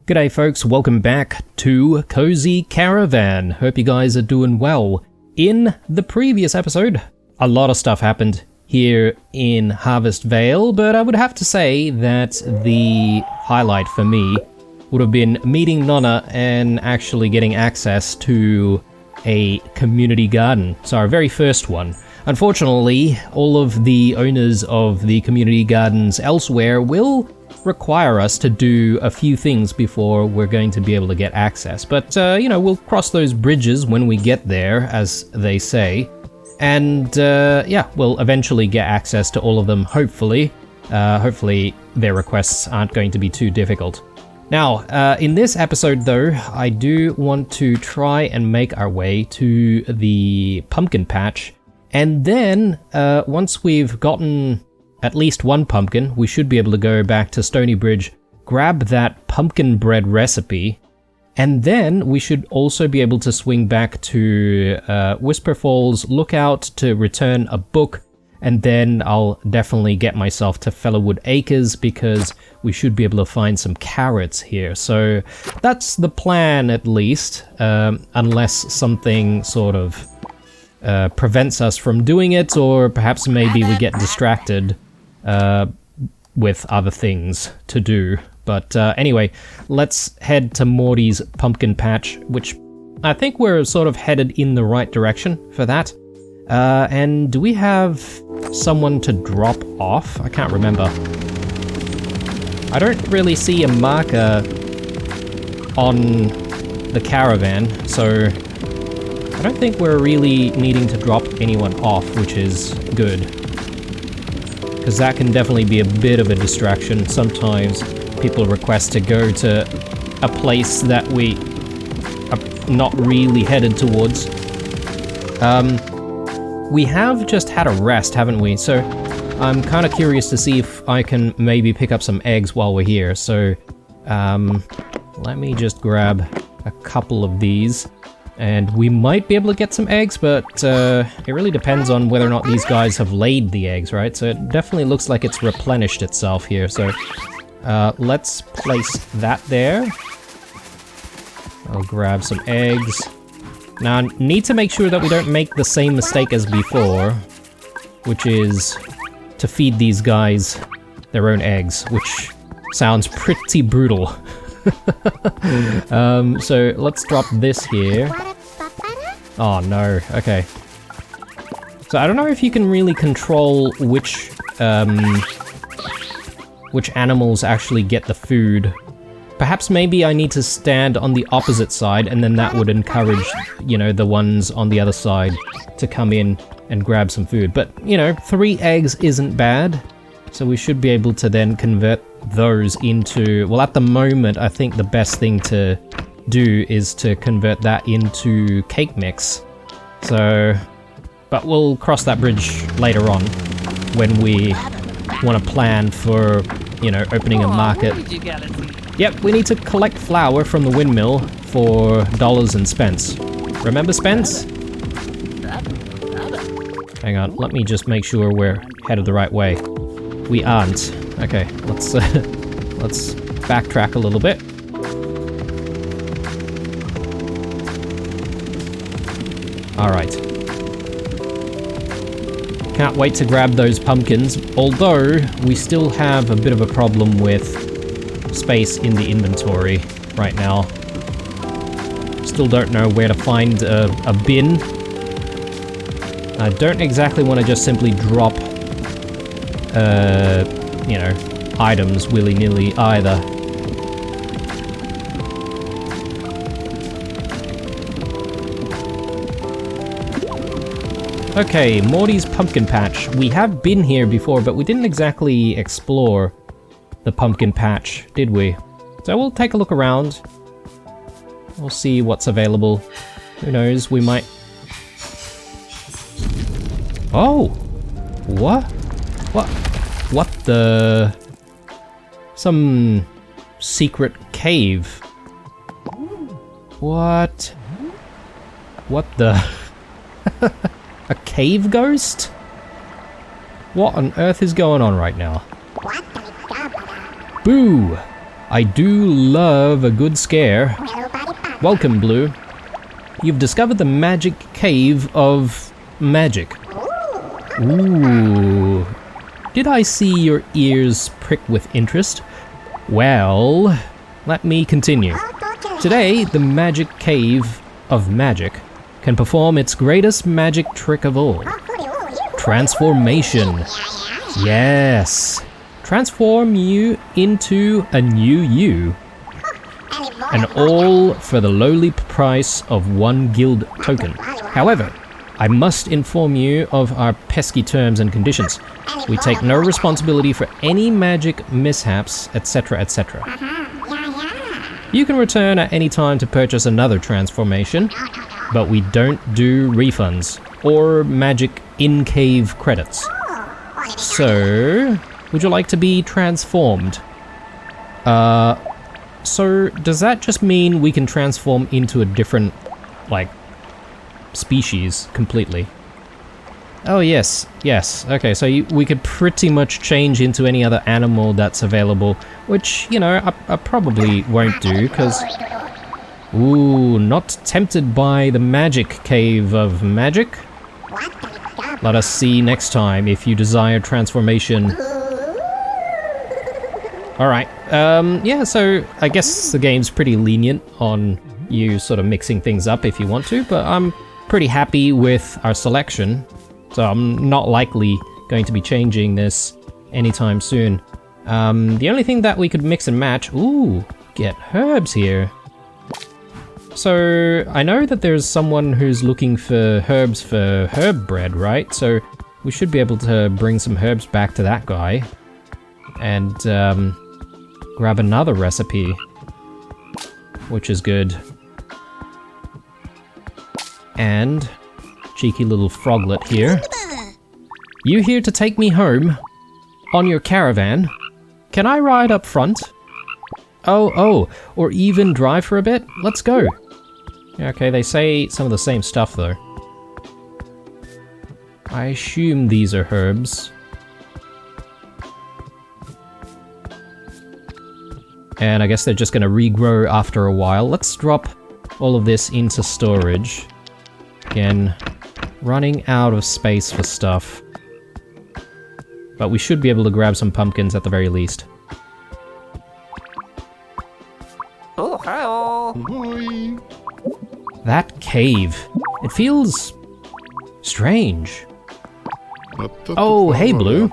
G'day folks, welcome back to Cozy Caravan. Hope you guys are doing well. In the previous episode, a lot of stuff happened here in Harvest Vale, but I would have to say that the highlight for me would have been meeting Nonna and actually getting access to a community garden. So our very first one. Unfortunately, all of the owners of the community gardens elsewhere will require us to do a few things before we're going to be able to get access. But, we'll cross those bridges when we get there, as they say. And, we'll eventually get access to all of them, hopefully. Hopefully their requests aren't going to be too difficult. Now, in this episode, though, I do want to try and make our way to the pumpkin patch. And then, once we've gotten at least one pumpkin, we should be able to go back to Stony Bridge, grab that pumpkin bread recipe, and then we should also be able to swing back to Whisper Falls Lookout to return a book, and then I'll definitely get myself to Fellowwood Acres because we should be able to find some carrots here. So that's the plan, at least, unless something sort of prevents us from doing it, or perhaps maybe we get distracted with other things to do. But anyway, let's head to Morty's pumpkin patch, which I think we're sort of headed in the right direction for that. And do we have someone to drop off? I can't remember. I don't really see a marker on the caravan, so I don't think we're really needing to drop anyone off, which is good. Because that can definitely be a bit of a distraction. Sometimes people request to go to a place that we are not really headed towards. We have just had a rest, haven't we? So I'm kind of curious to see if I can maybe pick up some eggs while we're here. So let me just grab a couple of these. And we might be able to get some eggs, but it really depends on whether or not these guys have laid the eggs, right? So it definitely looks like it's replenished itself here. So let's place that there. I'll grab some eggs. Now, I need to make sure that we don't make the same mistake as before, which is to feed these guys their own eggs, which sounds pretty brutal. So let's drop this here. Oh no, okay. So I don't know if you can really control which animals actually get the food. Perhaps maybe I need to stand on the opposite side, and then that would encourage, the ones on the other side to come in and grab some food. But, 3 eggs isn't bad, so we should be able to then convert those into, well, at the moment I think the best thing to do is to convert that into cake mix. So, but we'll cross that bridge later on when we want to plan for, opening a market. Yep, we need to collect flour from the windmill for dollars and Spence. Remember Spence? Hang on, let me just make sure we're headed the right way. We aren't. Okay, let's backtrack a little bit. Alright. Can't wait to grab those pumpkins, although we still have a bit of a problem with space in the inventory right now. Still don't know where to find a bin. I don't exactly want to just simply drop items willy-nilly either. Okay, Morty's pumpkin patch. We have been here before, but we didn't exactly explore the pumpkin patch, did we? So we'll take a look around. We'll see what's available. Who knows, we might... Oh! What? What the... Some... secret cave. What? What the... A cave ghost? What on earth is going on right now? Boo! I do love a good scare. Welcome, Blue. You've discovered the magic cave of magic. Ooh. Did I see your ears prick with interest? Well, let me continue. Today, the magic cave of magic can perform its greatest magic trick of all. Transformation. Yes. Transform you into a new you. And all for the lowly price of 1 guild token. However, I must inform you of our pesky terms and conditions. We take no responsibility for any magic mishaps, etc., etc. You can return at any time to purchase another transformation, but we don't do refunds or magic in-cave credits. So, would you like to be transformed? So does that just mean we can transform into a different, like, species completely? Oh yes, yes. Okay, so we could pretty much change into any other animal that's available, which, you know, I probably won't do, because... Ooh, not tempted by the magic cave of magic? Let us see next time if you desire transformation. Alright, yeah, so I guess the game's pretty lenient on you sort of mixing things up if you want to, but I'm pretty happy with our selection. So I'm not likely going to be changing this anytime soon. The only thing that we could mix and match... Ooh, get herbs here. So I know that there's someone who's looking for herbs for herb bread, right? So we should be able to bring some herbs back to that guy. And grab another recipe, which is good. And... cheeky little froglet here. You here to take me home? On your caravan? Can I ride up front? Oh, or even drive for a bit? Let's go. Okay, they say some of the same stuff though. I assume these are herbs. And I guess they're just gonna regrow after a while. Let's drop all of this into storage. Again, running out of space for stuff. But we should be able to grab some pumpkins at the very least. Oh, hello. That cave. It feels... strange. Oh, hey Blue.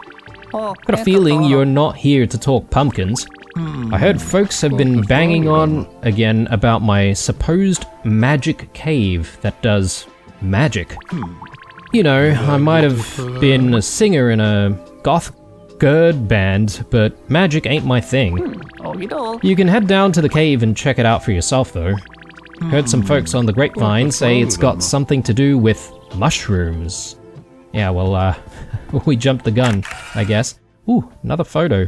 Got a feeling you're not here to talk pumpkins. I heard folks have been banging on again about my supposed magic cave that does magic. You know, I might have been a singer in a goth gird band, but magic ain't my thing. You can head down to the cave and check it out for yourself though. Heard some folks on the grapevine say it's got something to do with mushrooms. Yeah, well, we jumped the gun, I guess. Ooh, another photo.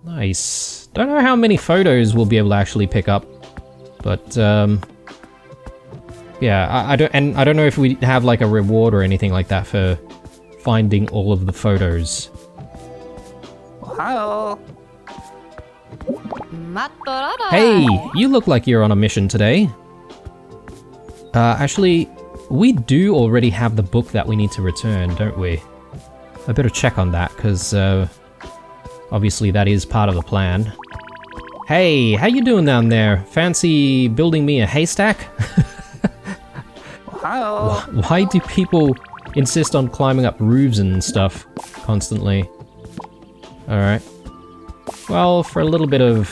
Nice. Don't know how many photos we'll be able to actually pick up, but yeah, I don't know if we have like a reward or anything like that for finding all of the photos. Hello. Hey, you look like you're on a mission today. Actually, we do already have the book that we need to return, don't we? I better check on that, because obviously that is part of the plan. Hey, how you doing down there? Fancy building me a haystack? Hello. Why do people insist on climbing up roofs and stuff constantly? Alright. Well, for a little bit of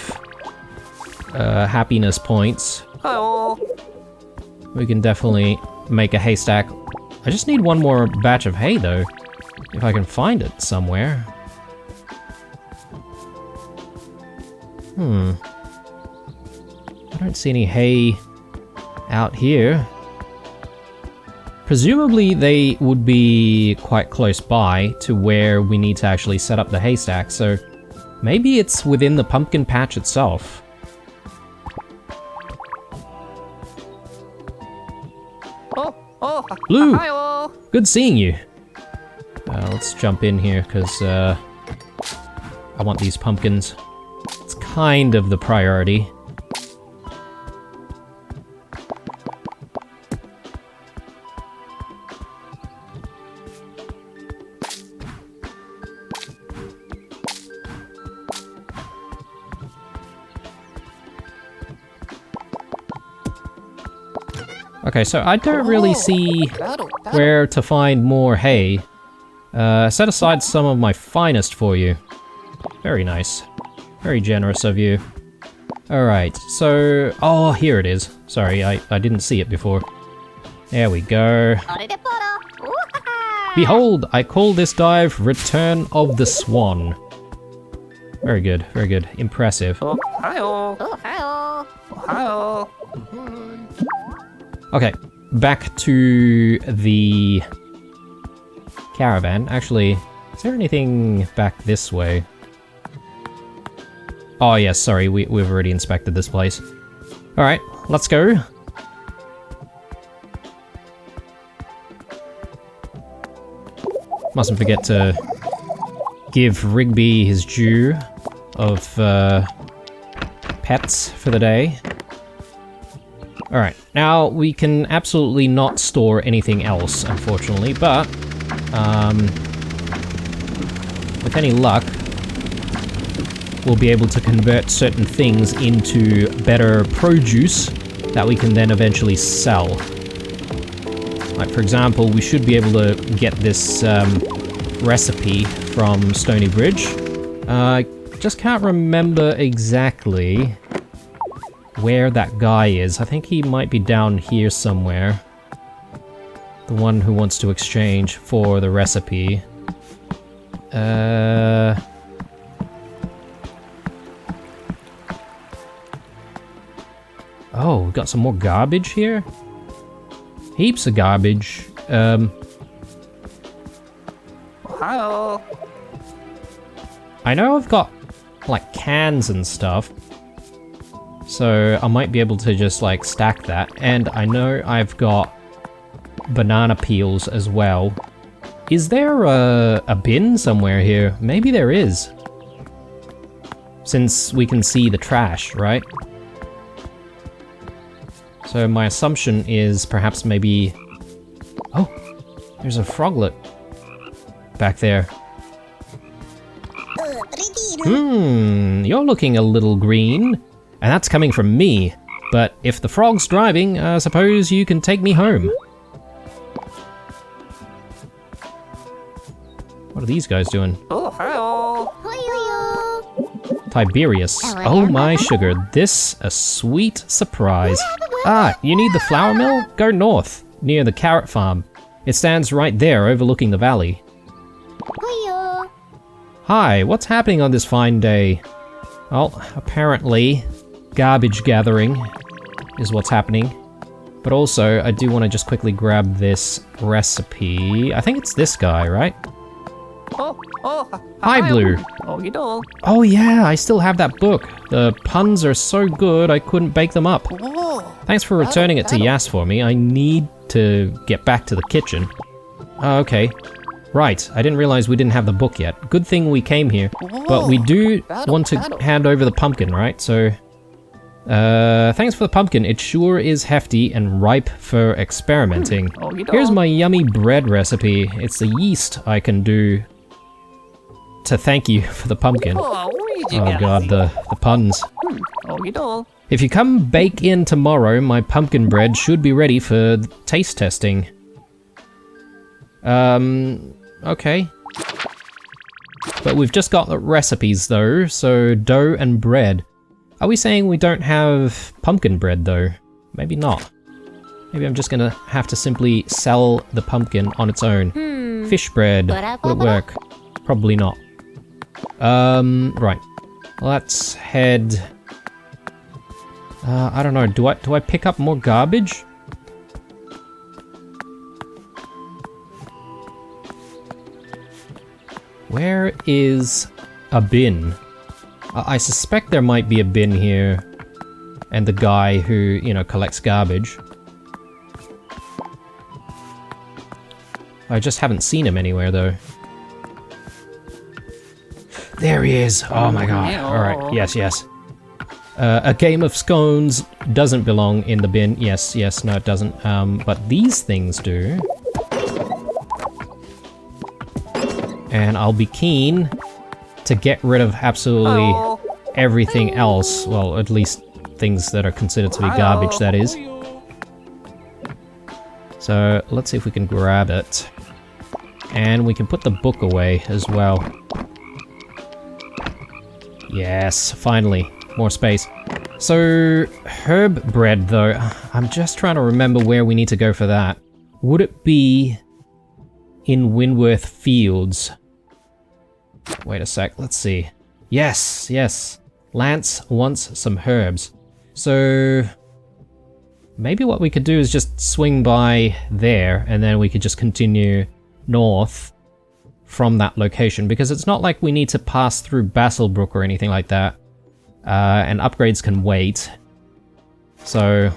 happiness points, Hello. we can definitely make a haystack. I just need one more batch of hay though, if I can find it somewhere. I don't see any hay out here. Presumably they would be quite close by to where we need to actually set up the haystack, so maybe it's within the pumpkin patch itself. Oh, Blue! hello. Good seeing you! Let's jump in here, because I want these pumpkins. Let's kind of the priority. Okay, so I don't really see where to find more hay. Set aside some of my finest for you. Very nice. Very generous of you. Alright, so... Oh, here it is. Sorry, I didn't see it before. There we go. Behold, I call this dive Return of the Swan. Very good, very good. Impressive. Oh, hi-oh. Oh, hi-oh. Oh, hi-oh. Okay, back to the caravan. Actually, is there anything back this way? Oh yes, sorry, we've already inspected this place. Alright, let's go. Mustn't forget to give Rigby his due of pets for the day. Alright, now we can absolutely not store anything else, unfortunately, but with any luck, we'll be able to convert certain things into better produce that we can then eventually sell. Like, for example, we should be able to get this recipe from Stony Bridge. I just can't remember exactly where that guy is. I think he might be down here somewhere. The one who wants to exchange for the recipe. Oh, we got some more garbage here? Heaps of garbage. Hi-oh. I know I've got, like, cans and stuff. So I might be able to just, like, stack that. And I know I've got banana peels as well. Is there a bin somewhere here? Maybe there is. Since we can see the trash, right? So my assumption is perhaps maybe... Oh, there's a froglet back there. You're looking a little green. And that's coming from me. But if the frog's driving, I suppose you can take me home. What are these guys doing? Oh, hi-oh. Tiberius. Oh my sugar, this a sweet surprise. Ah, you need the flour mill? Go north, near the carrot farm. It stands right there overlooking the valley. Hi, what's happening on this fine day? Well, apparently, garbage gathering is what's happening. But also, I do want to just quickly grab this recipe. I think it's this guy, right? Hi, Blue. Oh, you know. Oh yeah, I still have that book. The puns are so good, I couldn't bake them up. Thanks for returning it to Yas for me. I need to get back to the kitchen. Oh, okay. Right, I didn't realize we didn't have the book yet. Good thing we came here. But we do want to hand over the pumpkin, right? So, thanks for the pumpkin. It sure is hefty and ripe for experimenting. Here's my yummy bread recipe. It's the yeast I can do to thank you for the pumpkin. Oh god, the puns. If you come bake in tomorrow, my pumpkin bread should be ready for taste testing. Okay. But we've just got the recipes though, so dough and bread. Are we saying we don't have pumpkin bread though? Maybe not. Maybe I'm just gonna have to simply sell the pumpkin on its own. Fish bread, would it work? Probably not. Right. Let's head... I don't know, do I pick up more garbage? Where is a bin? I suspect there might be a bin here. And the guy who, you know, collects garbage. I just haven't seen him anywhere though. There he is! Oh my god. Alright, yes, yes. A game of scones doesn't belong in the bin. Yes, yes, no it doesn't. But these things do. And I'll be keen to get rid of absolutely everything else. Well, at least things that are considered to be garbage, that is. So let's see if we can grab it. And we can put the book away as well. Yes, finally. More space. So, herb bread though, I'm just trying to remember where we need to go for that. Would it be in Winworth Fields? Wait a sec, let's see. Yes, yes. Lance wants some herbs. So, maybe what we could do is just swing by there, and then we could just continue north from that location, because it's not like we need to pass through Basselbrook or anything like that. And upgrades can wait. So,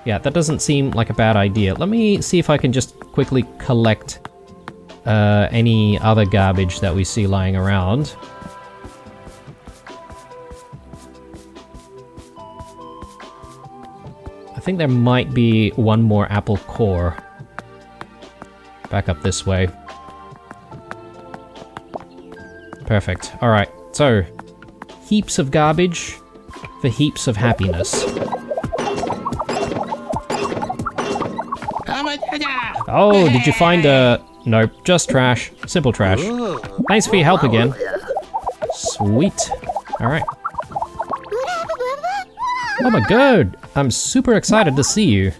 yeah, that doesn't seem like a bad idea. Let me see if I can just quickly collect any other garbage that we see lying around. I think there might be one more apple core. Back up this way. Perfect. Alright, so heaps of garbage for heaps of happiness. Oh, did you find a... Nope, just trash. Simple trash. Thanks for your help again. Sweet. Alright. Oh my god! I'm super excited to see you.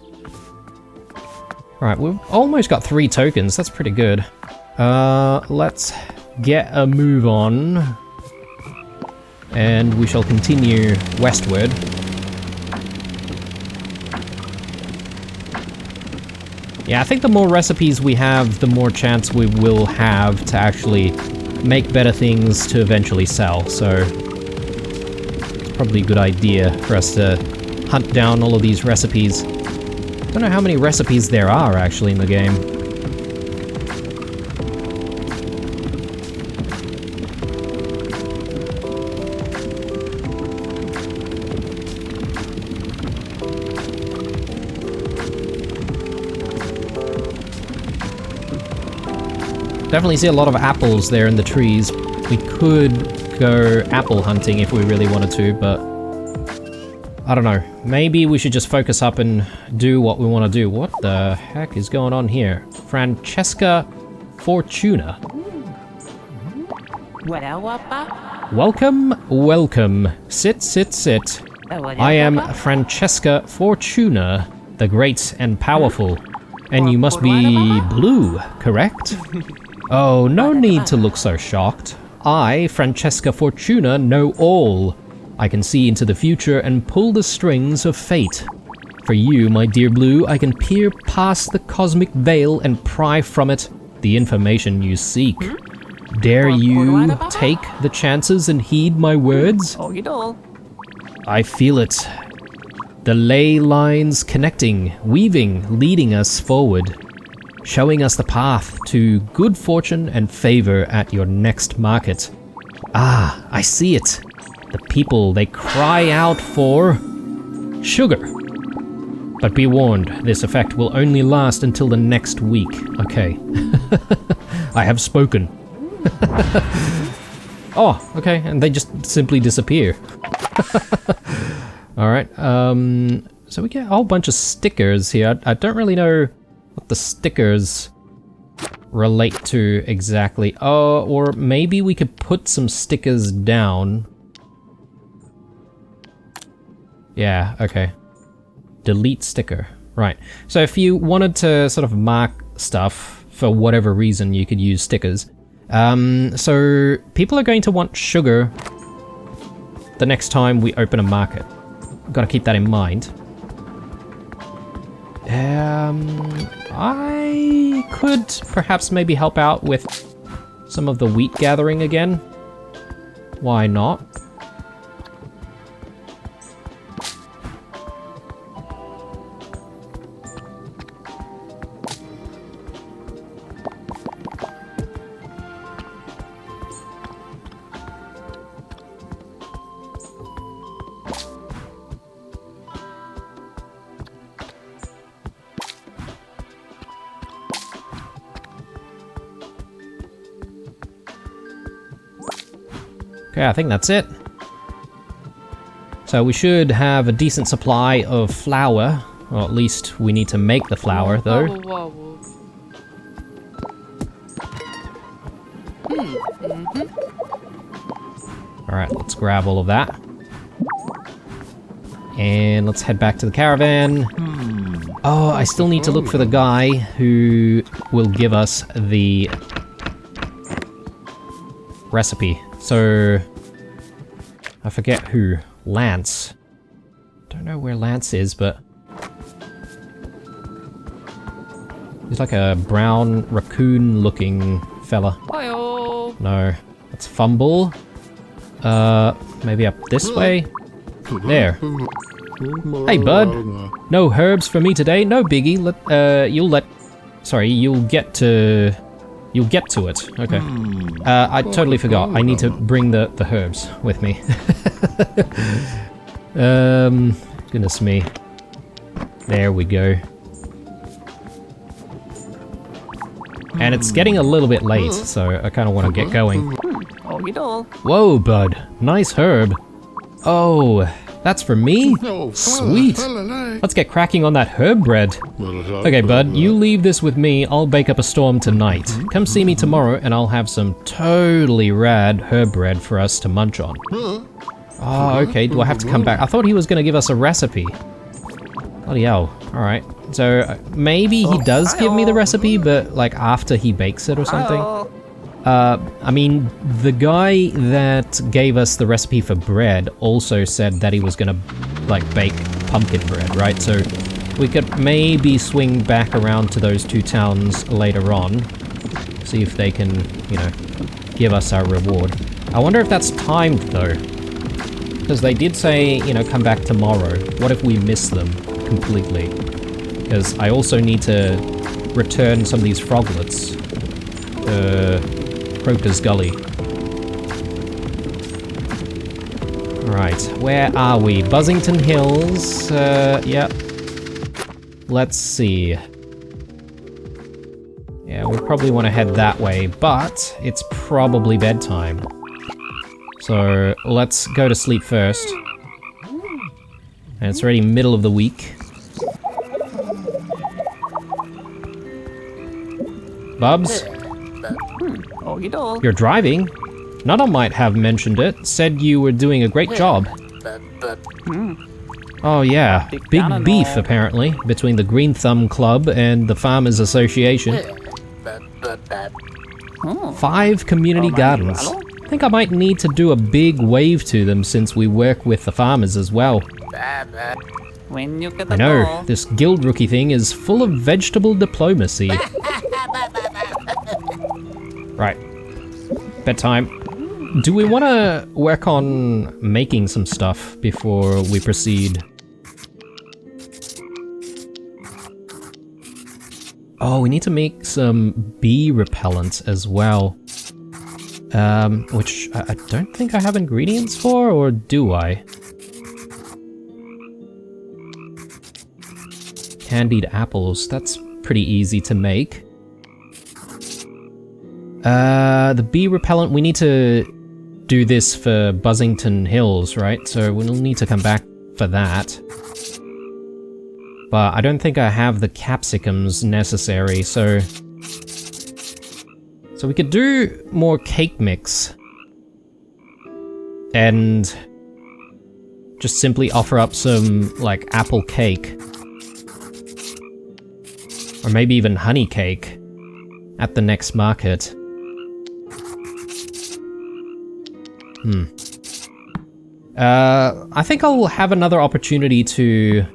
Alright, we've almost got 3 tokens. That's pretty good. Let's get a move on. And we shall continue westward. Yeah, I think the more recipes we have, the more chance we will have to actually make better things to eventually sell, so it's probably a good idea for us to hunt down all of these recipes. Don't know how many recipes there are actually in the game. Definitely see a lot of apples there in the trees. We could go apple hunting if we really wanted to, but I don't know. Maybe we should just focus up and do what we want to do. What the heck is going on here? Francesca Fortuna. Welcome, welcome. Sit, sit, sit. I am Francesca Fortuna, the great and powerful. And you must be blue, correct? Oh, no need to look so shocked. I, Francesca Fortuna, know all. I can see into the future and pull the strings of fate. For you, my dear Blue, I can peer past the cosmic veil and pry from it the information you seek. Dare you take the chances and heed my words? I feel it. The ley lines connecting, weaving, leading us forward. Showing us the path to good fortune and favor at your next market. Ah, I see it. The people, they cry out for sugar. But be warned, this effect will only last until the next week. Okay. I have spoken. Oh, okay, and they just simply disappear. Alright, so we get a whole bunch of stickers here. I don't really know what the stickers relate to exactly. Oh, or maybe we could put some stickers down. Yeah, okay. Delete sticker. Right. So if you wanted to sort of mark stuff for whatever reason, you could use stickers. So people are going to want sugar the next time we open a market. Gotta keep that in mind. I could perhaps maybe help out with some of the wheat gathering again. Why not? Okay, I think that's it. So we should have a decent supply of flour. Or at least we need to make the flour, though. Alright, let's grab all of that. And let's head back to the caravan. Oh, I still need to look for the guy who will give us the recipe. So, I forget who. Lance. Don't know where Lance is, but he's like a brown raccoon-looking fella. No, that's Fumble. Maybe up this way? There. Hey, bud. No herbs for me today? No biggie. You'll get to it. Okay. I totally forgot. I need to bring the herbs with me. Goodness me. There we go. And it's getting a little bit late, so I kind of want to get going. Whoa, bud. Nice herb. Oh, that's for me? Sweet. Let's get cracking on that herb bread. Okay, bud, you leave this with me. I'll bake up a storm tonight. Come see me tomorrow and I'll have some totally rad herb bread for us to munch on. Oh, okay. Do I have to come back? I thought he was going to give us a recipe. Bloody hell. Alright. So, maybe he does give me the recipe, but like after he bakes it or something. I mean, the guy that gave us the recipe for bread also said that he was gonna, like, bake pumpkin bread, right? So we could maybe swing back around to those two towns later on, see if they can, you know, give us our reward. I wonder if that's timed, though. Because they did say, you know, come back tomorrow. What if we miss them completely? Because I also need to return some of these froglets. Croker's Gully. Right, where are we? Buzzington Hills, yep. Let's see. Yeah, we probably want to head that way, but it's probably bedtime. So, let's go to sleep first. And it's already middle of the week. Bubs? You're driving? Nana might have mentioned it. Said you were doing a great job. Oh yeah, big beef apparently, between the Green Thumb Club and the Farmers Association. 5 community gardens. I think I might need to do a big wave to them since we work with the farmers as well. I know, this guild rookie thing is full of vegetable diplomacy. Right. Bedtime. Do we want to work on making some stuff before we proceed? Oh, we need to make some bee repellent as well. Which I don't think I have ingredients for, or do I? Candied apples, that's pretty easy to make. The bee repellent, we need to do this for Buzzington Hills, right? So we'll need to come back for that. But I don't think I have the capsicums necessary, so we could do more cake mix. And just simply offer up some, like, apple cake. Or maybe even honey cake at the next market. I think I'll have another opportunity to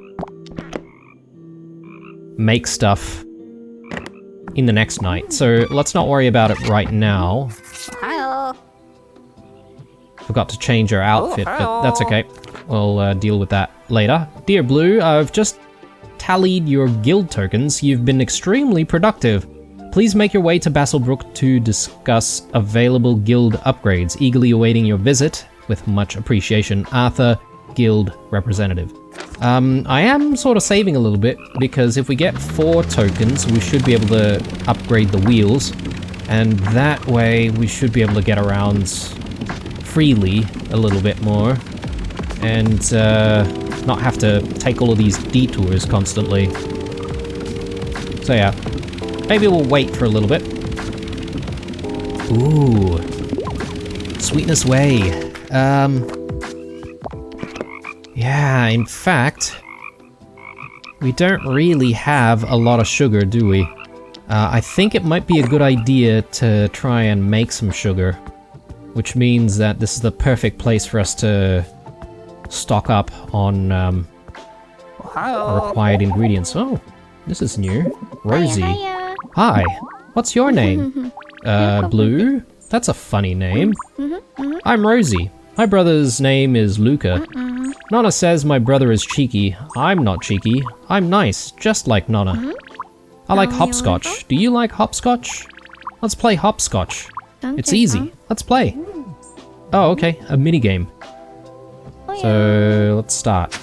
make stuff in the next night, so let's not worry about it right now. Forgot to change our outfit, but that's okay. We'll deal with that later. Dear Blue, I've just tallied your guild tokens. You've been extremely productive. Please make your way to Basselbrook to discuss available guild upgrades. Eagerly awaiting your visit. With much appreciation, Arthur, guild representative. I am sort of saving a little bit, because if we get 4 tokens, we should be able to upgrade the wheels, and that way we should be able to get around freely a little bit more and not have to take all of these detours constantly. So yeah, maybe we'll wait for a little bit. Ooh, Sweetness Way. Yeah, in fact, we don't really have a lot of sugar, do we? I think it might be a good idea to try and make some sugar, which means that this is the perfect place for us to stock up on required ingredients. Oh, this is new. Rosie. Hiya. Hi, what's your name? Blue? That's a funny name. I'm Rosie. My brother's name is Luca. Nonna says my brother is cheeky. I'm not cheeky. I'm nice, just like Nonna. I like hopscotch. Do you like hopscotch? Let's play hopscotch. It's easy. Let's play. Oh, okay. A minigame. So, let's start.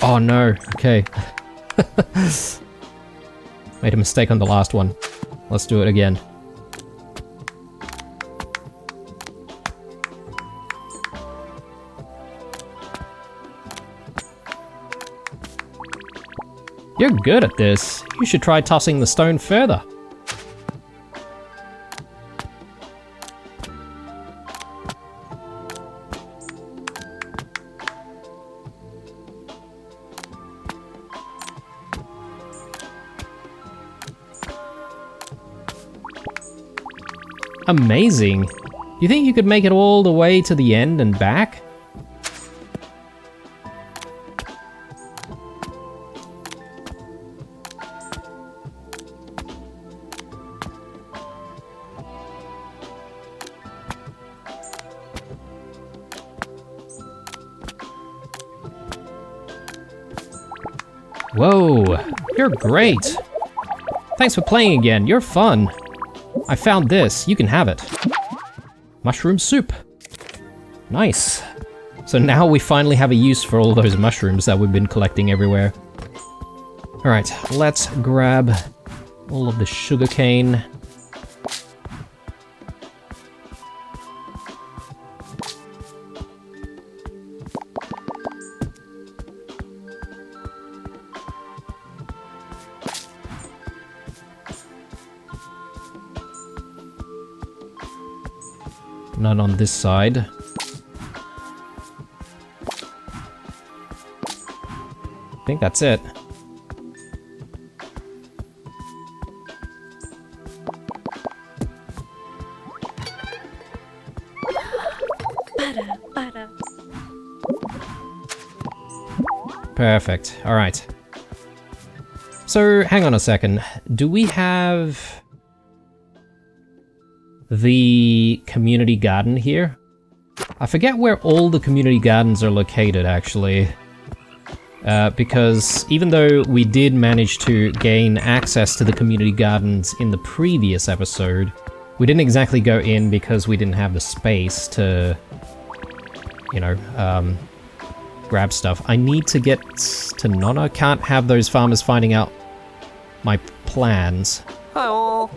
Oh no, okay. Made a mistake on the last one. Let's do it again. You're good at this. You should try tossing the stone further. Amazing. You think you could make it all the way to the end and back? Whoa, you're great. Thanks for playing again, you're fun. I found this, you can have it. Mushroom soup. Nice. So now we finally have a use for all those mushrooms that we've been collecting everywhere. Alright, let's grab all of the sugarcane. None on this side. I think that's it. Perfect. All right. So, hang on a second. Do we have the community garden here? I forget where all the community gardens are located, actually. Because even though we did manage to gain access to the community gardens in the previous episode, we didn't exactly go in because we didn't have the space to, you know, grab stuff. I need to get to Nonna. Can't have those farmers finding out my plans. Hello.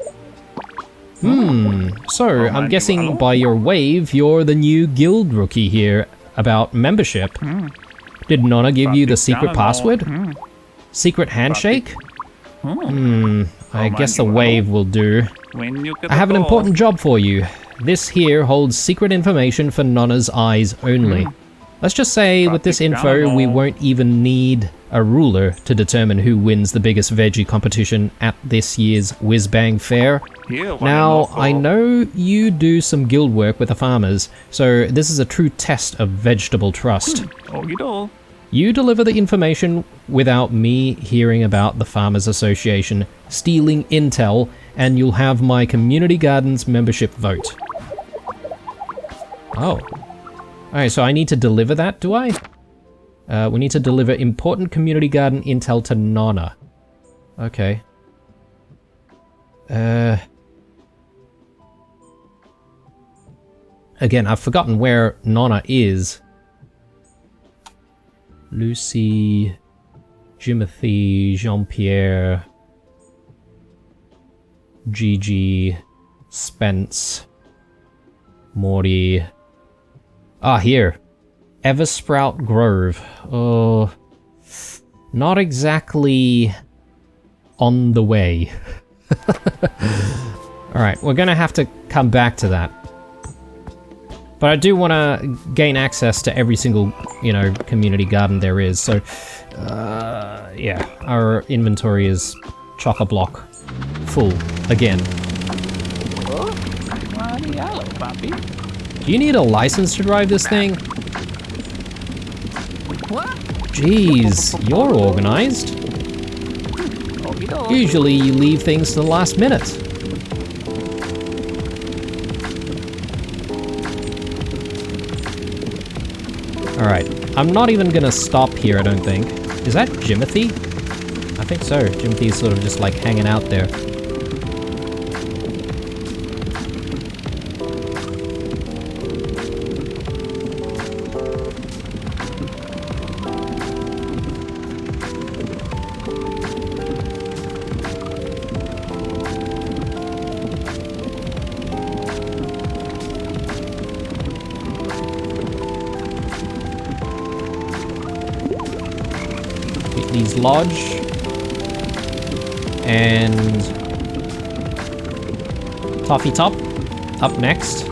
So I'm guessing by your wave, you're the new guild rookie here. About membership. Did Nonna give you the secret password? Secret handshake? I guess the wave will do. I have an important job for you. This here holds secret information for Nonna's eyes only. Let's just say with this info, we won't even need a ruler to determine who wins the biggest veggie competition at this year's Whiz Bang Fair. Now, I know you do some guild work with the farmers, so this is a true test of vegetable trust. You deliver the information without me hearing about the Farmers Association stealing intel, and you'll have my community gardens membership vote. Oh. Alright, so I need to deliver that, do I? We need to deliver important community garden intel to Nonna. Okay. Again, I've forgotten where Nonna is. Lucy... Jimothy, Jean-Pierre, Gigi, Spence, Morty. Ah, here. Eversprout Grove. Oh, not exactly on the way. Alright, we're gonna have to come back to that. But I do want to gain access to every single, you know, community garden there is, so... yeah, our inventory is chock-a-block full again. Do you need a license to drive this thing? Jeez, you're organized. Usually you leave things to the last minute. Alright, I'm not even gonna stop here, I don't think. Is that Jimothy? I think so. Jimothy's sort of just like hanging out there. Whitney's Lodge. And Toffee Top up next.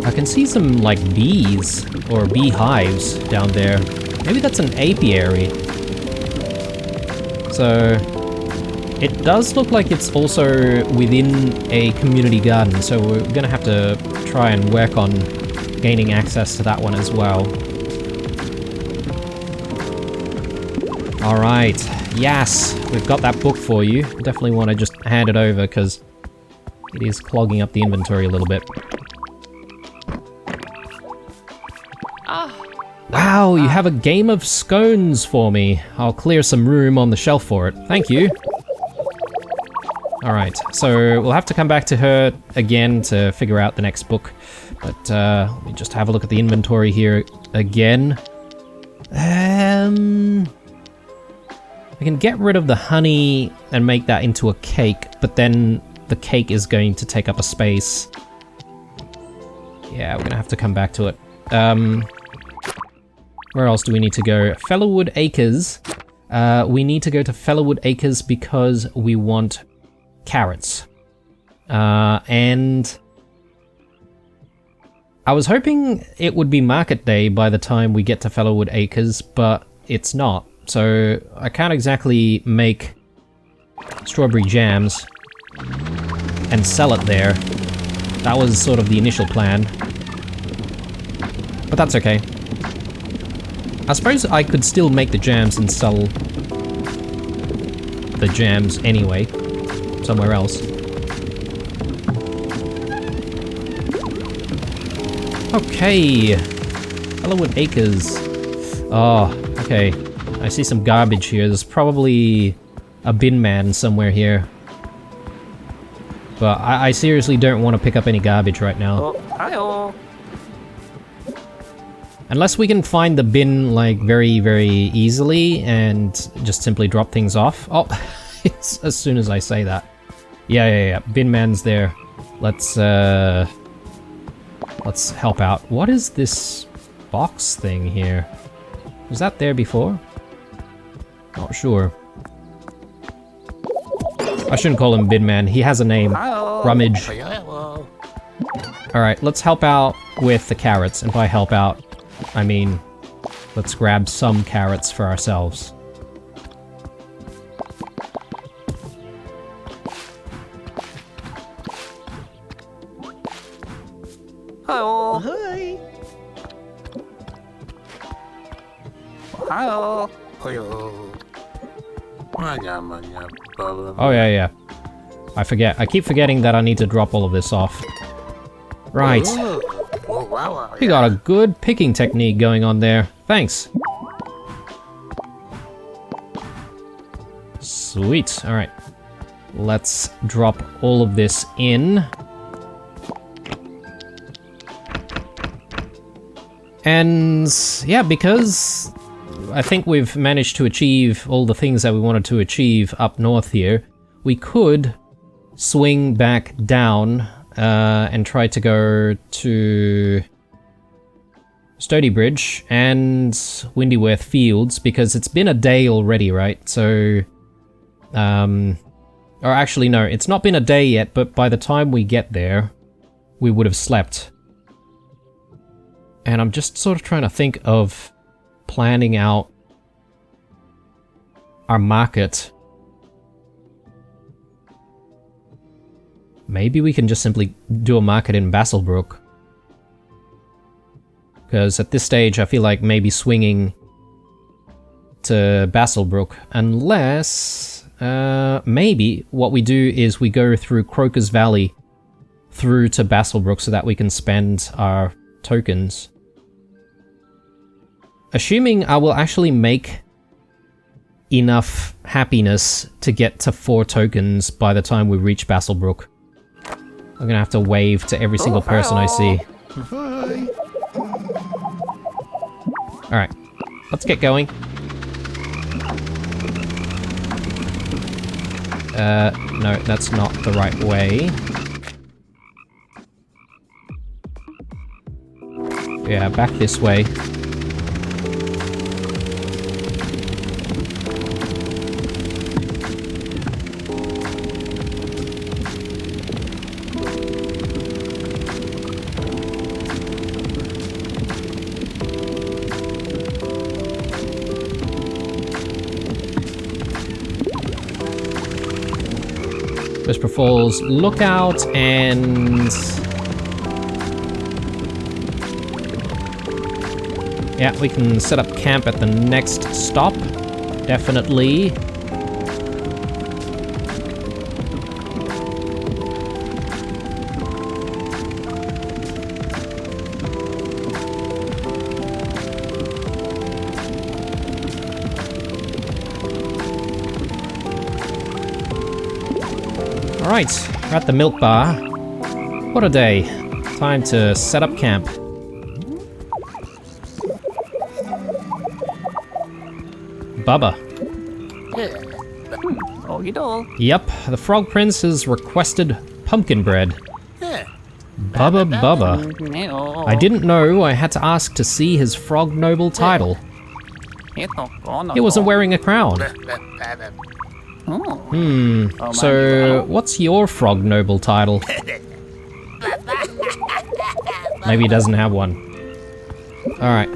I can see some like bees or beehives down there. Maybe that's an apiary. So it does look like it's also within a community garden, so we're gonna have to try and work on gaining access to that one as well. Alright, yes, we've got that book for you. Definitely want to just hand it over because it is clogging up the inventory a little bit. Wow, you have a game of scones for me. I'll clear some room on the shelf for it. Thank you. Alright, so we'll have to come back to her again to figure out the next book. But let me just have a look at the inventory here again. I can get rid of the honey and make that into a cake, but then the cake is going to take up a space. Yeah, we're gonna have to come back to it. Where else do we need to go? Fellowwood Acres. We need to go to Fellowwood Acres because we want carrots. And I was hoping it would be market day by the time we get to Fellowwood Acres, but it's not. So I can't exactly make strawberry jams and sell it there. That was sort of the initial plan. But that's okay. I suppose I could still make the jams and sell the jams anyway, somewhere else. Okay, Fellowwood Acres. Oh, okay. I see some garbage here. There's probably a bin man somewhere here. But I seriously don't want to pick up any garbage right now. Oh, hi-oh. Unless we can find the bin, like, very, very easily and just simply drop things off. Oh, it's as soon as I say that. Yeah. Bin man's there. Let's help out. What is this box thing here? Was that there before? Not sure. I shouldn't call him Bin Man. He has a name. Hi-oh. Rummage. Hi-oh. Alright, let's help out with the carrots. And by help out, I mean, let's grab some carrots for ourselves. Hi-oh. Hi. Hi-oh. Oh yeah. I forget. I keep forgetting that I need to drop all of this off. Right. You got a good picking technique going on there. Thanks. Sweet. Alright. let's drop all of this in. And yeah, because I think we've managed to achieve all the things that we wanted to achieve up north here, we could swing back down and try to go to Sturdy Bridge and Windyworth Fields, because it's been a day already, right? So, or actually no, it's not been a day yet, but by the time we get there, we would have slept. And I'm just sort of trying to think of planning out our market. Maybe we can just simply do a market in Basselbrook. Because at this stage I feel like maybe swinging to Basselbrook, unless maybe what we do is we go through Crocus Valley through to Basselbrook so that we can spend our tokens. Assuming I will actually make enough happiness to get to 4 tokens by the time we reach Basselbrook. I'm gonna have to wave to every single person I see. Alright, let's get going. No, that's not the right way. Yeah, back this way. Whisper Falls Lookout, and yeah, we can set up camp at the next stop, definitely. Alright, we're at the milk bar. What a day. Time to set up camp. Bubba. Yep, the Frog Prince has requested pumpkin bread. Bubba Bubba. I didn't know I had to ask to see his Frog Noble title. He wasn't wearing a crown. So what's your Frog Noble title? Maybe he doesn't have one. Alright.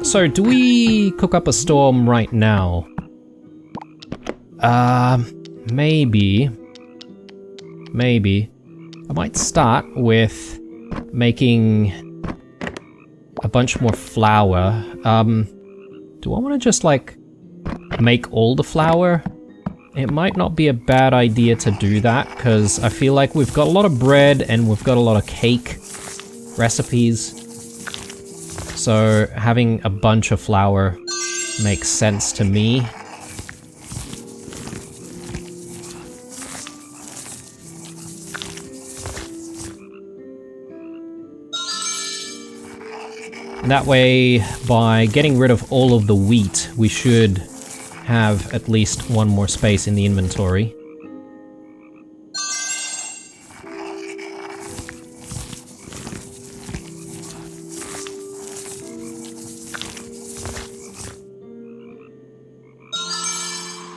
So, do we cook up a storm right now? Maybe. Maybe. I might start with making a bunch more flour. Do I want to just, like, make all the flour? It might not be a bad idea to do that, because I feel like we've got a lot of bread and we've got a lot of cake recipes. So having a bunch of flour makes sense to me. And that way, by getting rid of all of the wheat, we should have at least one more space in the inventory.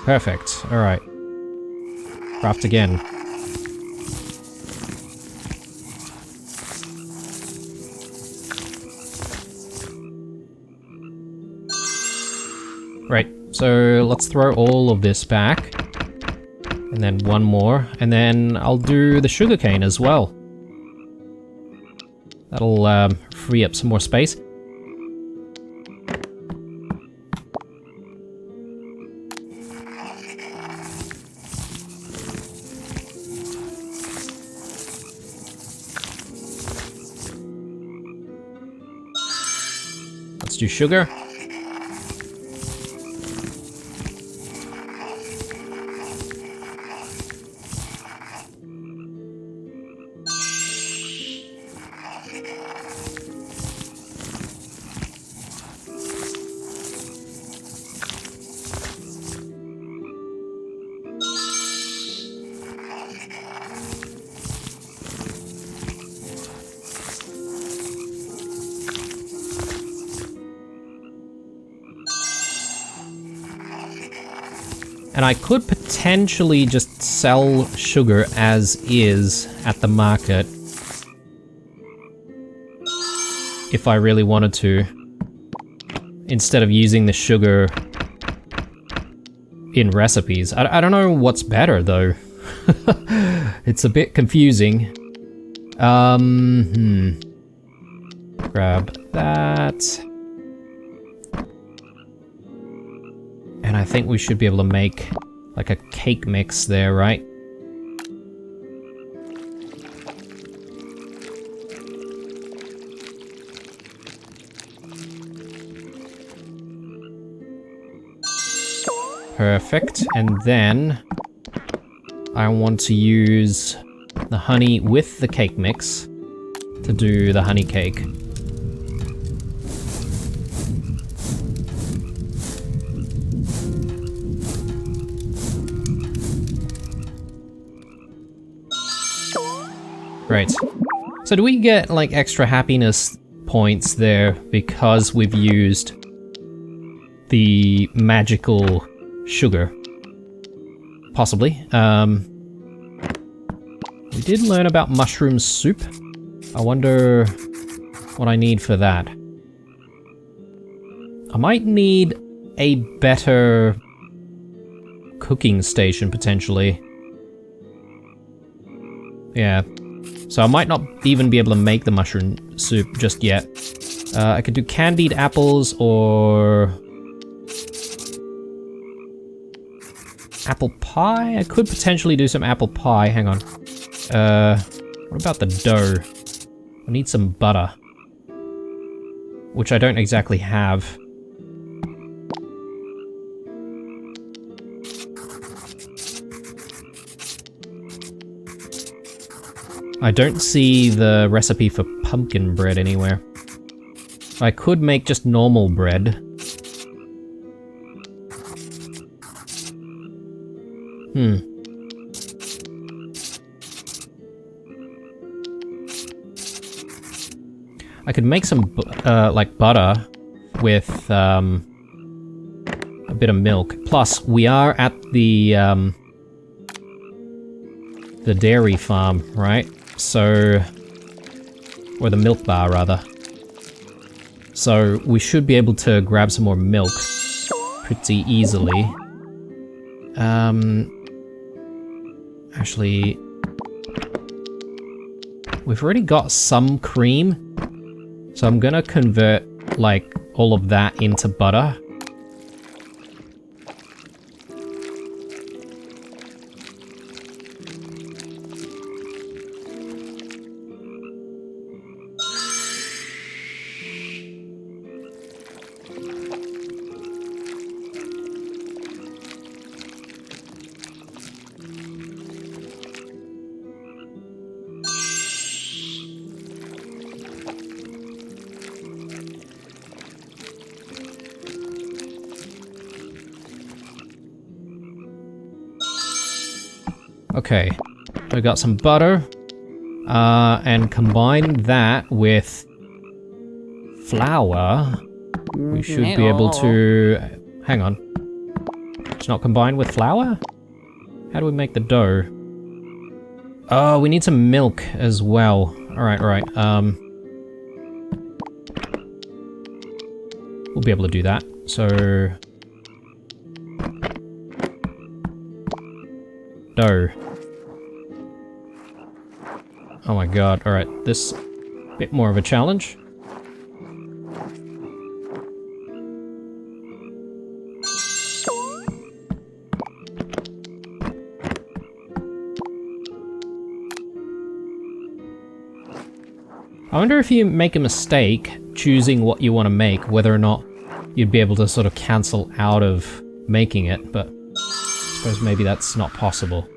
Perfect. Alright. Craft again. Right. So let's throw all of this back. And then one more. And then I'll do the sugarcane as well. That'll free up some more space. Let's do sugar. And I could potentially just sell sugar as is at the market. If I really wanted to. Instead of using the sugar in recipes. I don't know what's better though. It's a bit confusing. Grab that. And I think we should be able to make like a cake mix there, right? Perfect. And then I want to use the honey with the cake mix to do the honey cake. Great. So do we get like extra happiness points there because we've used the magical sugar? Possibly. We did learn about mushroom soup. I wonder what I need for that. I might need a better cooking station, potentially. Yeah. So I might not even be able to make the mushroom soup just yet. I could do candied apples or apple pie? I could potentially do some apple pie. Hang on. What about the dough? I need some butter. Which I don't exactly have. I don't see the recipe for pumpkin bread anywhere. I could make just normal bread. I could make some like butter with a bit of milk. Plus, we are at the dairy farm, right? So, or the milk bar rather. So we should be able to grab some more milk pretty easily. Actually, we've already got some cream, so I'm gonna convert like all of that into butter. Okay, we got some butter, and combine that with flour. We should be able to... Hang on. It's not combined with flour? How do we make the dough? Oh, we need some milk as well. Alright, alright. We'll be able to do that. So... dough. Oh my god, alright, this bit more of a challenge. I wonder if you make a mistake choosing what you want to make, whether or not you'd be able to sort of cancel out of making it, but I suppose maybe that's not possible.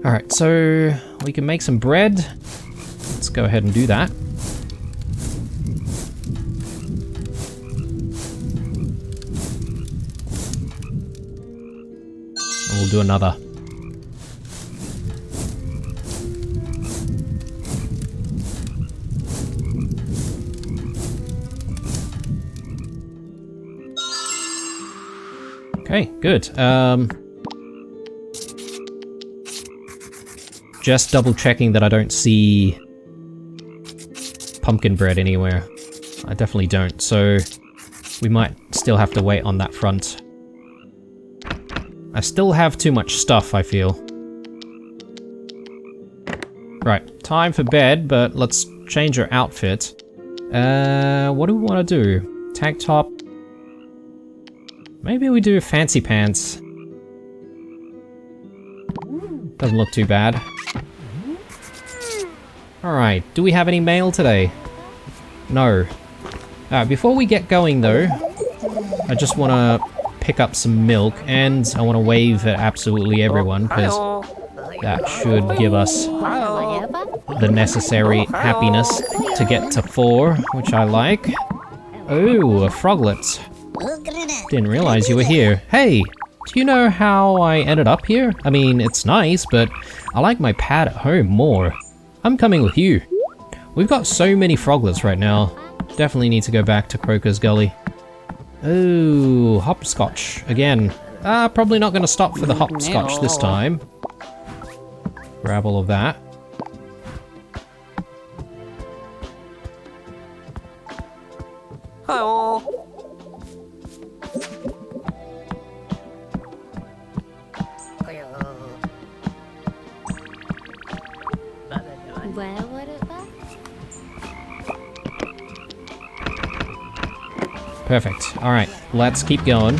Alright, so we can make some bread. Let's go ahead and do that. And we'll do another. Okay, good. Just double checking that I don't see pumpkin bread anywhere. I definitely don't, so we might still have to wait on that front. I still have too much stuff, I feel. Right, time for bed, but let's change our outfit. What do we want to do? Tank top. Maybe we do fancy pants. Doesn't look too bad. Alright, do we have any mail today? No. Before we get going though, I just want to pick up some milk, and I want to wave at absolutely everyone, because that should give us the necessary happiness to get to 4, which I like. Oh, a froglet. Didn't realize you were here. Hey, do you know how I ended up here? I mean, it's nice, but I like my pad at home more. I'm coming with you. We've got so many froglets right now. Definitely need to go back to Croker's Gully. Oh, hopscotch again. Probably not going to stop for the hopscotch this time. Grab all of that. Hi-oh. Perfect. Alright, let's keep going.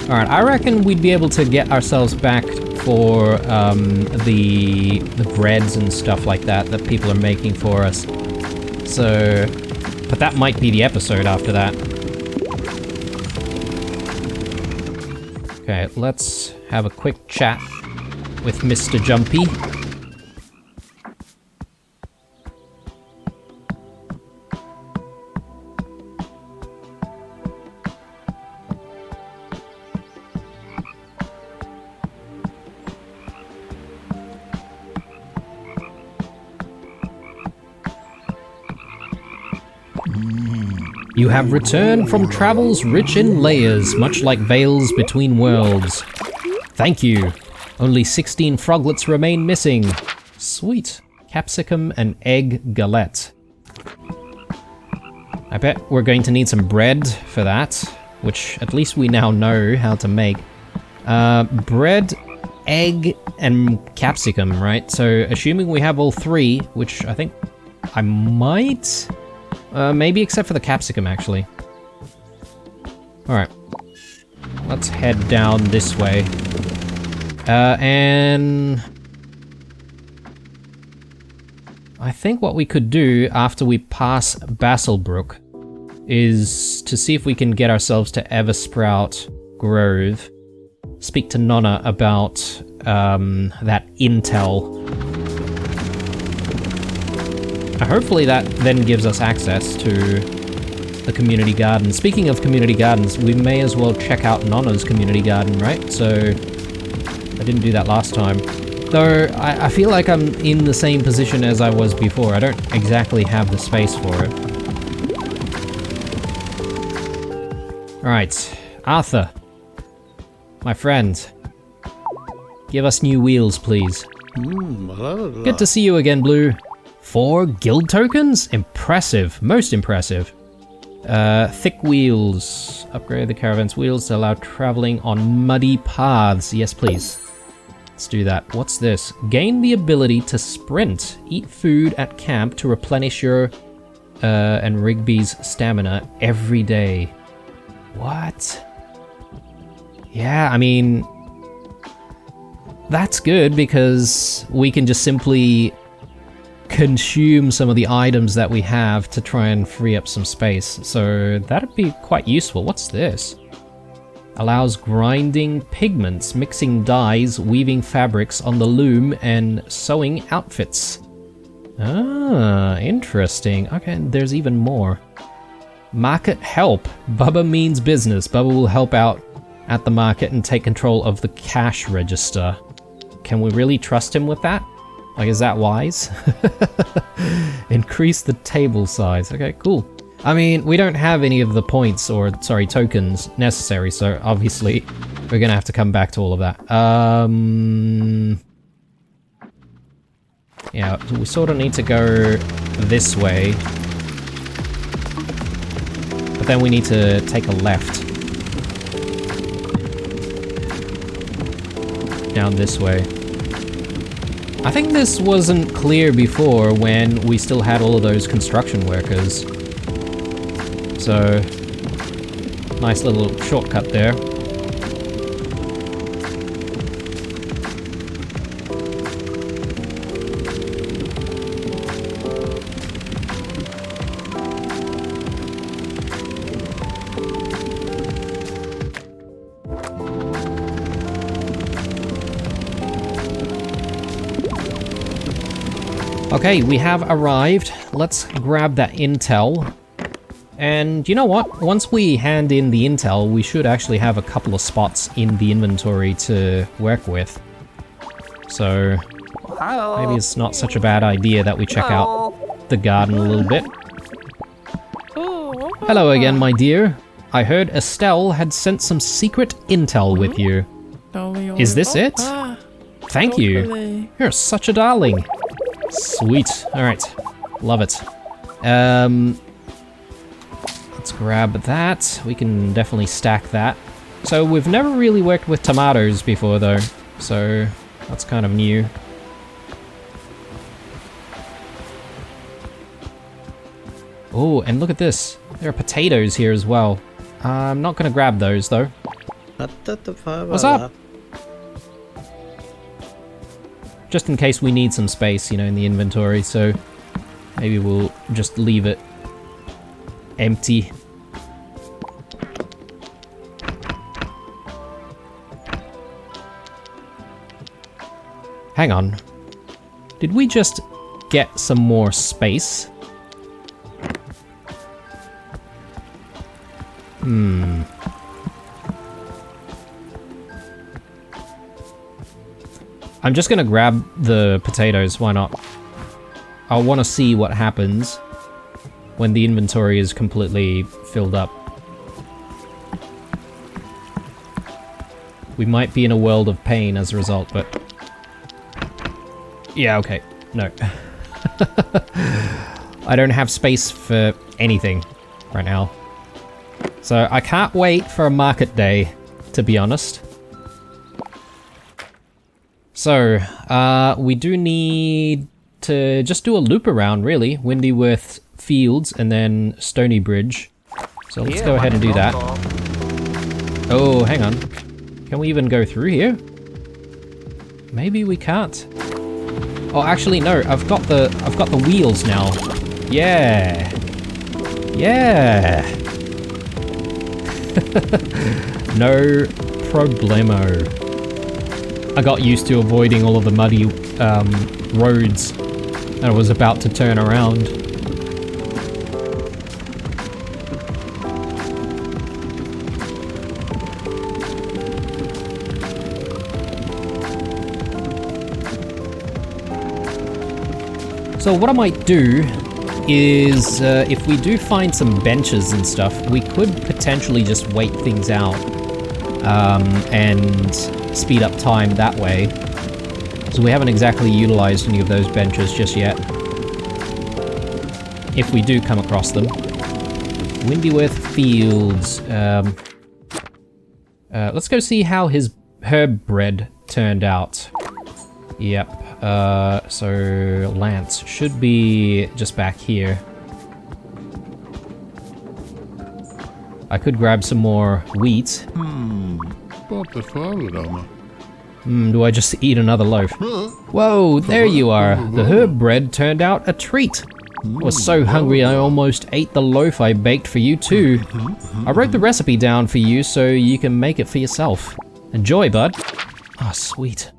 Alright, I reckon we'd be able to get ourselves back for the breads and stuff like that that people are making for us. So, but that might be the episode after that. Okay, let's have a quick chat with Mr. Jumpy. You have returned from travels rich in layers, much like veils between worlds. Thank you. Only 16 froglets remain missing. Sweet. Capsicum and egg galette. I bet we're going to need some bread for that, which at least we now know how to make. Bread, egg, and capsicum, right? So assuming we have all 3, which I think I might... maybe except for the capsicum, actually. Alright. Let's head down this way. And... I think what we could do after we pass Basselbrook is to see if we can get ourselves to Eversprout Grove. Speak to Nonna about that intel. Hopefully that then gives us access to the community garden. Speaking of community gardens, we may as well check out Nonna's community garden, right? So, I didn't do that last time. Though, I feel like I'm in the same position as I was before. I don't exactly have the space for it. Alright, Arthur. My friend. Give us new wheels, please. Good to see you again, Blue. 4 guild tokens? Impressive. Most impressive. Thick wheels. Upgrade the caravan's wheels to allow traveling on muddy paths. Yes, please. Let's do that. What's this? Gain the ability to sprint. Eat food at camp to replenish your and Rigby's stamina every day. What? Yeah, I mean... That's good because we can just simply consume some of the items that we have to try and free up some space. So that'd be quite useful. What's this? Allows grinding pigments, mixing dyes, weaving fabrics on the loom, and sewing outfits. Ah, interesting. Okay, there's even more. Market help. Bubba means business. Bubba will help out at the market and take control of the cash register. Can we really trust him with that? Like, is that wise? Increase the table size. Okay, cool. I mean, we don't have any of the points or, sorry, tokens necessary, so obviously we're gonna have to come back to all of that. Yeah, we sort of need to go this way. But then we need to take a left. Down this way. I think this wasn't clear before when we still had all of those construction workers. So, nice little shortcut there. Okay, we have arrived. Let's grab that intel. And you know what? Once we hand in the intel, we should actually have a couple of spots in the inventory to work with. So maybe it's not such a bad idea that we check out the garden a little bit. Hello again, my dear. I heard Estelle had sent some secret intel with you. Is this it? Thank you. You're such a darling. Sweet. Alright. Love it. Let's grab that. We can definitely stack that. So we've never really worked with tomatoes before though, so that's kind of new. Oh, and look at this. There are potatoes here as well. I'm not gonna grab those though. What's up? Just in case we need some space, you know, in the inventory, so maybe we'll just leave it empty. Hang on. Did we just get some more space? I'm just gonna grab the potatoes, why not? I want to see what happens when the inventory is completely filled up. We might be in a world of pain as a result, but... yeah, okay. No. I don't have space for anything right now. So I can't wait for a market day, to be honest. So, we do need to just do a loop around, really. Windyworth Fields and then Stony Bridge. So let's go ahead and do that. Oh, hang on. Can we even go through here? Maybe we can't. Oh, actually, no. I've got the wheels now. Yeah. Yeah. No problemo. I got used to avoiding all of the muddy roads and I was about to turn around. So what I might do is, if we do find some benches and stuff, we could potentially just wait things out and speed up time that way. So we haven't exactly utilized any of those benches just yet. If we do come across them. Windyworth Fields. Let's go see how his herb bread turned out. Yep. So Lance should be just back here. I could grab some more wheat. Do I just eat another loaf? Whoa, there you are. The herb bread turned out a treat. I was so hungry I almost ate the loaf I baked for you too. I wrote the recipe down for you so you can make it for yourself. Enjoy, bud. Ah, sweet.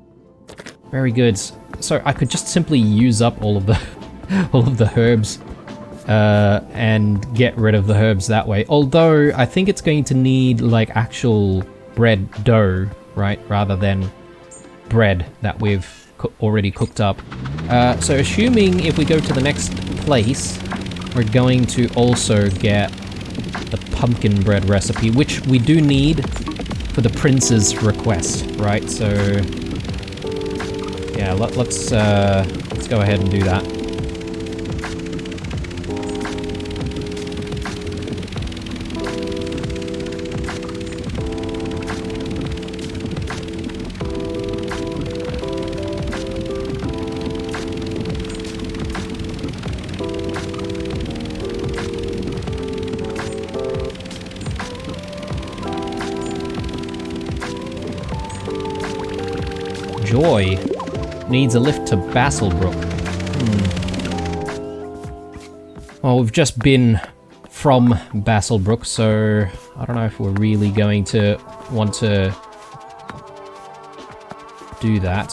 Very good. So I could just simply use up all of the herbs and get rid of the herbs that way. Although I think it's going to need like actual bread dough, right? Rather than bread that we've already cooked up. So assuming if we go to the next place, we're going to also get the pumpkin bread recipe, which we do need for the prince's request, right? So yeah, let's go ahead and do that. Joy needs a lift to Basselbrook. Well, we've just been from Basselbrook, so I don't know if we're really going to want to do that.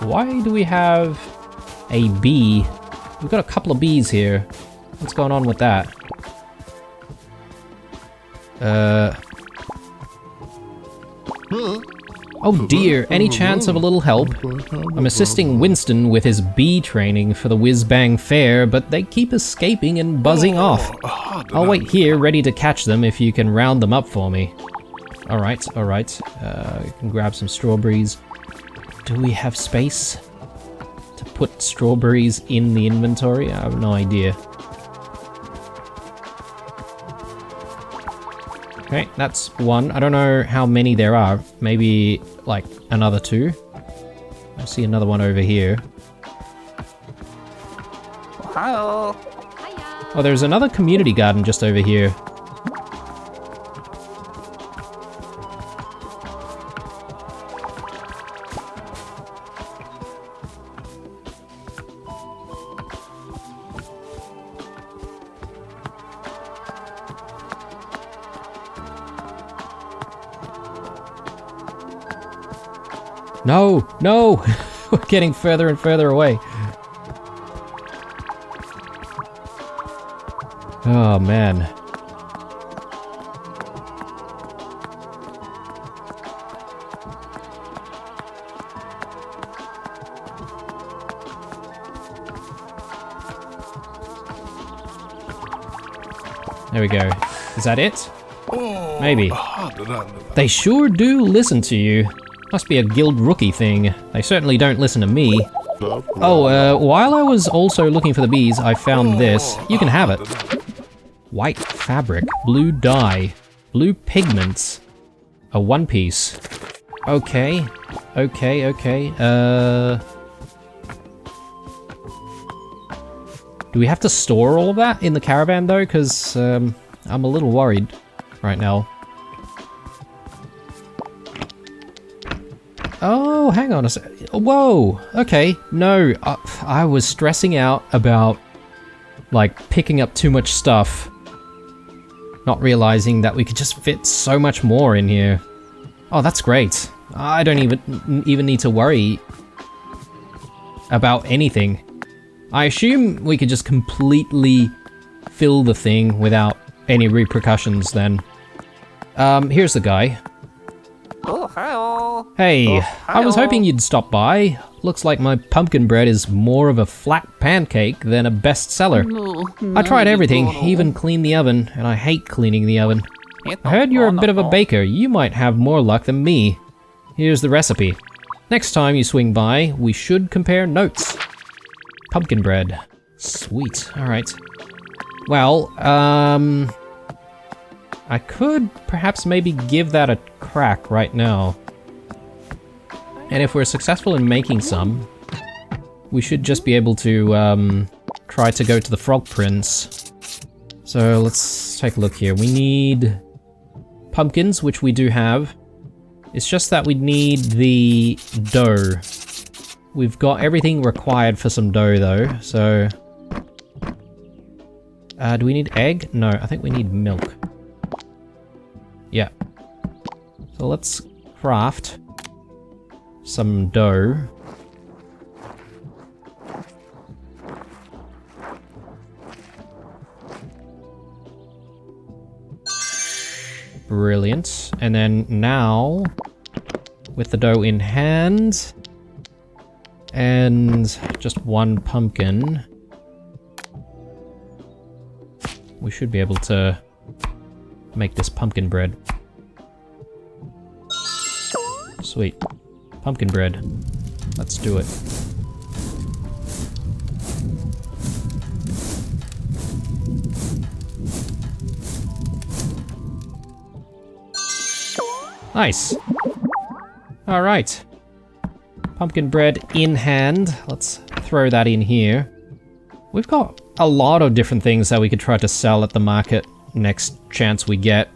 Why do we have a bee? We've got a couple of bees here. What's going on with that? Oh dear, any chance of a little help? I'm assisting Winston with his bee training for the Whiz-Bang Fair, but they keep escaping and buzzing off. I'll wait here, ready to catch them if you can round them up for me. Alright. You can grab some strawberries. Do we have space to put strawberries in the inventory? I have no idea. Okay, that's one. I don't know how many there are. Maybe, like, another two. I see another one over here. Hello. Oh, there's another community garden just over here. No! No! We're getting further and further away. Oh, man. There we go. Is that it? Maybe. They sure do listen to you. Must be a guild rookie thing. They certainly don't listen to me. Oh, while I was also looking for the bees, I found this. You can have it. White fabric, blue dye, blue pigments, a one piece. Okay. Do we have to store all of that in the caravan though? Because I'm a little worried right now. Oh, hang on a sec. Whoa, okay. No, I was stressing out about, like, picking up too much stuff. Not realizing that we could just fit so much more in here. Oh, that's great. I don't even need to worry about anything. I assume we could just completely fill the thing without any repercussions then. Here's the guy. Oh, hello. Hey, Oh, I was hello. hoping you'd stop by. Looks like my pumpkin bread is more of a flat pancake than a bestseller. I tried everything, even cleaned the oven, and I hate cleaning the oven. I heard you're a bit of a baker. You might have more luck than me. Here's the recipe. Next time you swing by, we should compare notes. Pumpkin bread. Sweet. Alright. Well, I could perhaps maybe give that a crack right now. And if we're successful in making some, we should just be able to try to go to the Frog Prince. So let's take a look here. We need pumpkins, which we do have. It's just that we need the dough. We've got everything required for some dough though, so... do we need egg? No, I think we need milk. Yeah. So let's craft some dough. Brilliant. And then now, with the dough in hand, And just one pumpkin. We should be able to make this pumpkin bread. Sweet. Pumpkin bread. Let's do it. Nice. Alright. Pumpkin bread in hand. Let's throw that in here. We've got a lot of different things that we could try to sell at the market next chance we get.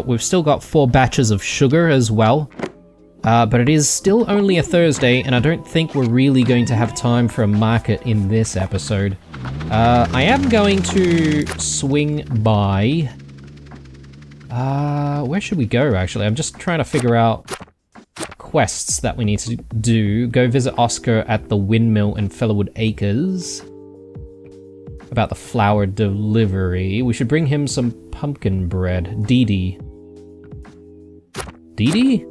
We've still got 4 batches of sugar as well. But it is still only a Thursday, and I don't think we're really going to have time for a market in this episode. I am going to swing by... where should we go, actually? I'm just trying to figure out quests that we need to do. Go visit Oscar at the windmill in Fellowwood Acres. About the flour delivery. We should bring him some pumpkin bread. Dee Dee. Dee Dee?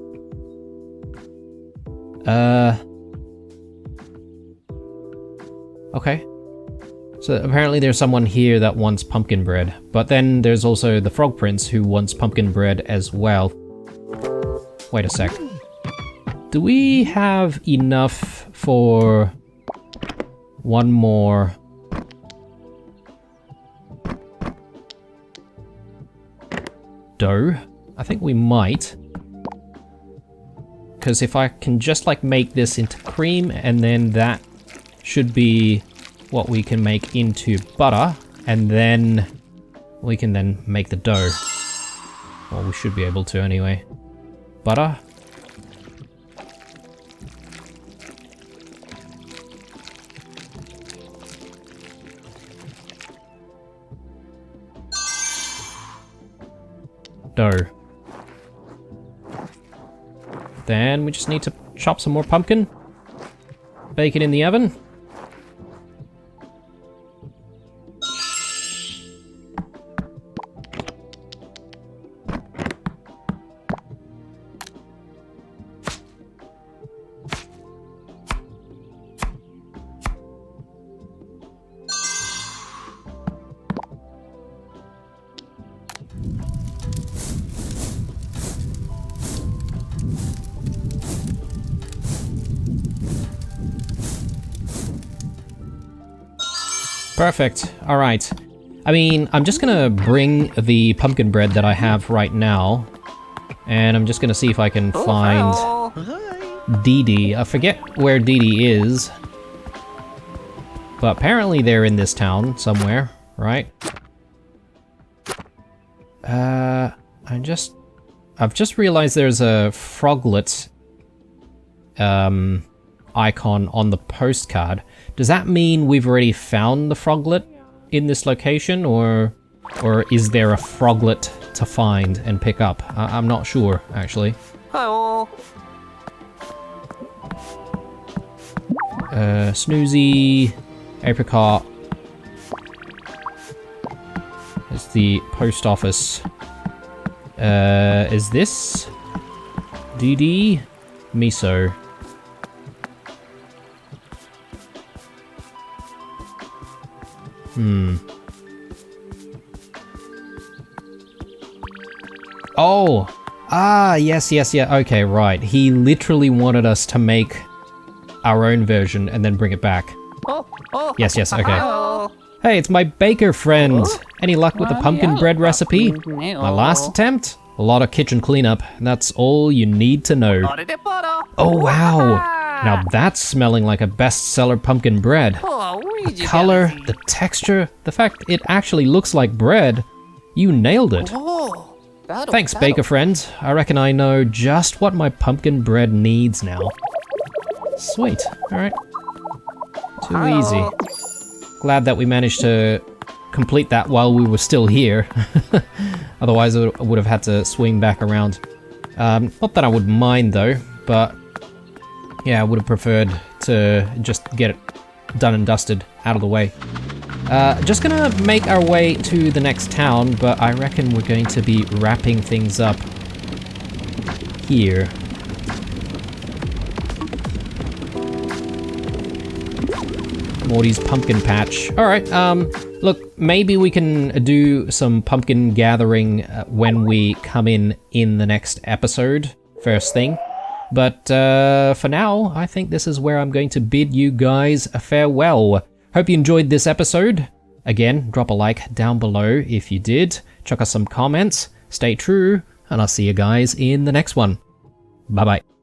Okay. So apparently there's someone here that wants pumpkin bread, but then there's also the Frog Prince who wants pumpkin bread as well. Wait a sec. Do we have enough for one more? Dough? I think we might. Because if I can just like make this into cream, and then that should be what we can make into butter, and then we can then make the dough. Well, we should be able to anyway. Butter. Dough. Then we just need to chop some more pumpkin. Bake it in the oven. Perfect. Alright. I mean, I'm just gonna bring the pumpkin bread that I have right now, and I'm just gonna see if I can find Dee Dee. I forget where Dee Dee is, but apparently they're in this town somewhere, right? I've just realized there's a froglet icon on the postcard. Does that mean we've already found the froglet in this location, or is there a froglet to find and pick up? I'm not sure, actually. Hello. Snoozy, apricot. It's the post office. Is this Dee Dee? Miso. Oh! Ah, yes, yeah, okay, right. He literally wanted us to make our own version and then bring it back. Yes, okay. Hello. Hey, it's my baker friend! Any luck with the pumpkin bread recipe? My last attempt? A lot of kitchen cleanup, and that's all you need to know. Oh, wow! Now that's smelling like a bestseller pumpkin bread. The color, the texture, the fact it actually looks like bread. You nailed it. Thanks, baker friend. I reckon I know just what my pumpkin bread needs now. Sweet. Alright. Too easy. Glad that we managed to complete that while we were still here. Otherwise I would have had to swing back around. Not that I would mind though, but yeah, I would have preferred to just get it done and dusted out of the way. Just gonna make our way to the next town, but I reckon we're going to be wrapping things up here. Morty's pumpkin patch. Alright, look, maybe we can do some pumpkin gathering when we come in the next episode, first thing. But for now, I think this is where I'm going to bid you guys a farewell. Hope you enjoyed this episode. Again, drop a like down below if you did. Chuck us some comments. Stay true, and I'll see you guys in the next one. Bye-bye.